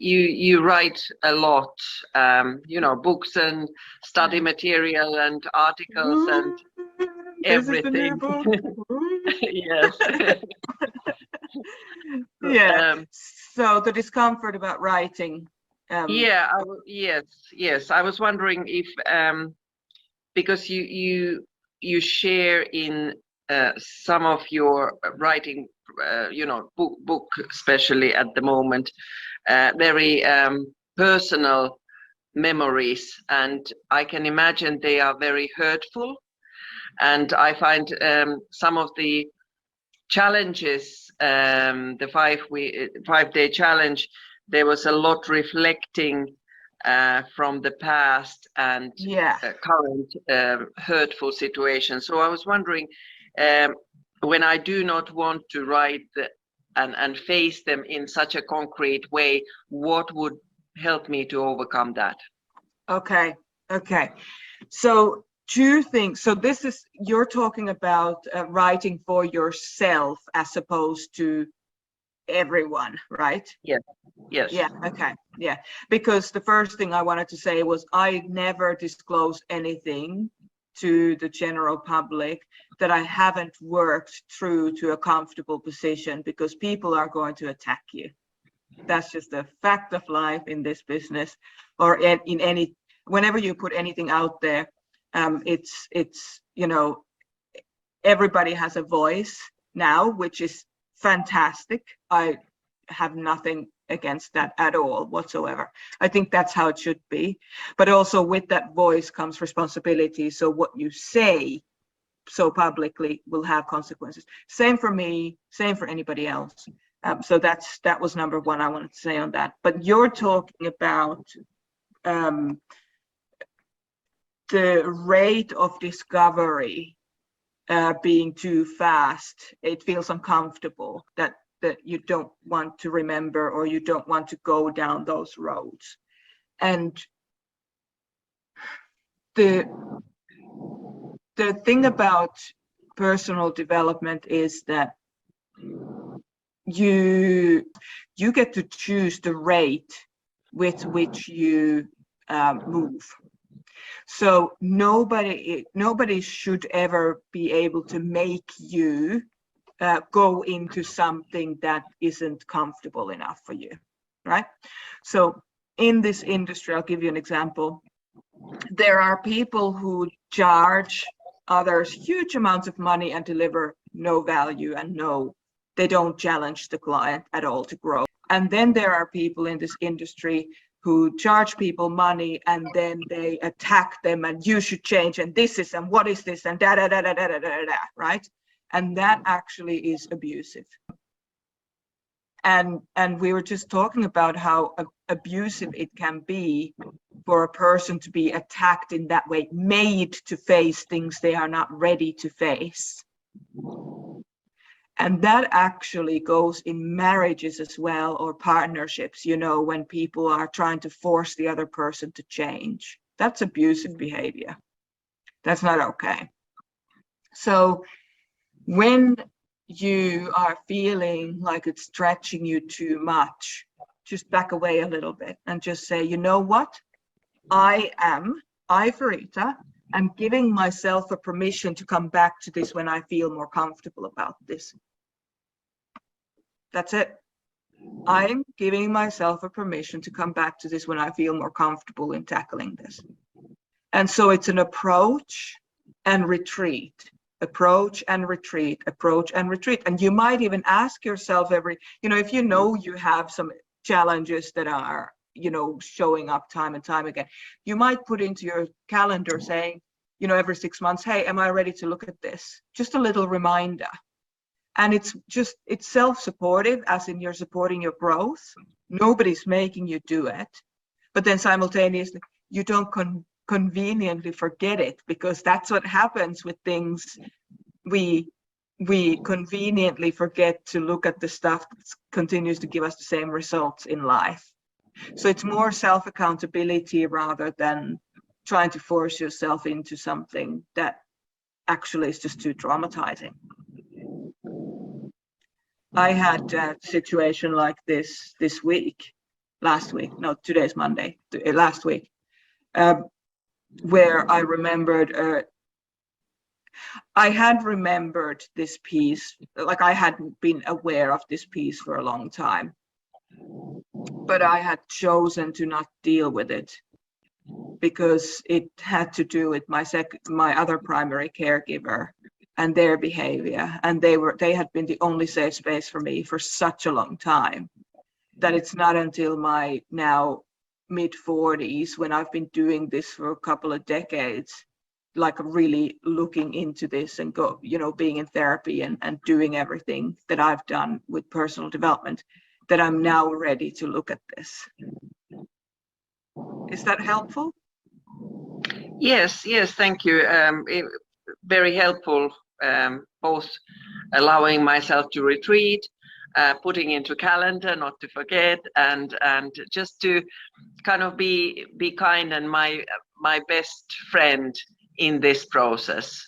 you write a lot, books and study material and articles and This is the new everything. book. Yes. Yeah. So the discomfort about writing. Yeah. Yes. I was wondering if because you share in some of your writing, book especially at the moment, very personal memories, and I can imagine they are very hurtful. And I find some of the challenges, the 5-day challenge, there was a lot reflecting from the past and current hurtful situations. So I was wondering, when I do not want to write and face them in such a concrete way, what would help me to overcome that? Okay. So 2 things. So this is, you're talking about writing for yourself as opposed to everyone, right? Yes. Yeah. Okay. Yeah. Because the first thing I wanted to say was I never disclose anything to the general public that I haven't worked through to a comfortable position, because people are going to attack you. That's just a fact of life in this business, or in any, whenever you put anything out there. It's everybody has a voice now, which is fantastic. I have nothing against that at all whatsoever. I think that's how it should be. But also with that voice comes responsibility. So what you say so publicly will have consequences. Same for me, same for anybody else. So that was number one I wanted to say on that. But you're talking about the rate of discovery being too fast. It feels uncomfortable that you don't want to remember, or you don't want to go down those roads. And the thing about personal development is that you get to choose the rate with which you move. So nobody should ever be able to make you go into something that isn't comfortable enough for you, right? So in this industry, I'll give you an example. There are people who charge others huge amounts of money and deliver no value, and they don't challenge the client at all to grow. And then there are people in this industry who charge people money, and then they attack them, and you should change, and this is, and what is this, and da da da da da da da da, right? And that actually is abusive. And we were just talking about how abusive it can be for a person to be attacked in that way, made to face things they are not ready to face. And that actually goes in marriages as well, or partnerships, when people are trying to force the other person to change. That's abusive behavior. That's not okay. So when you are feeling like it's stretching you too much, just back away a little bit and just say, you know what? I, Farita, I'm giving myself a permission to come back to this when I feel more comfortable about this. That's it. I'm giving myself a permission to come back to this when I feel more comfortable in tackling this. And so it's an approach and retreat. Approach and retreat, approach and retreat. And you might even ask yourself if you have some challenges that are, showing up time and time again, you might put into your calendar saying, every 6 months, hey, am I ready to look at this? Just a little reminder. And it's self-supportive, as in you're supporting your growth. Nobody's making you do it. But then simultaneously, you don't conveniently forget it, because that's what happens with things. We conveniently forget to look at the stuff that continues to give us the same results in life. So it's more self-accountability rather than trying to force yourself into something that actually is just too traumatizing. I had a situation like this week. last week. No, today's Monday. Last week, where I remembered. I had remembered this piece, like I hadn't been aware of this piece for a long time, but I had chosen to not deal with it because it had to do with my other primary caregiver and their behavior, and they had been the only safe space for me for such a long time that it's not until my now mid-40s, when I've been doing this for a couple of decades, like really looking into this and being in therapy and doing everything that I've done with personal development, that I'm now ready to look at this. Is that helpful? Yes, thank you. Very helpful, both allowing myself to retreat, putting into calendar, not to forget, and just to kind of be kind and my best friend in this process.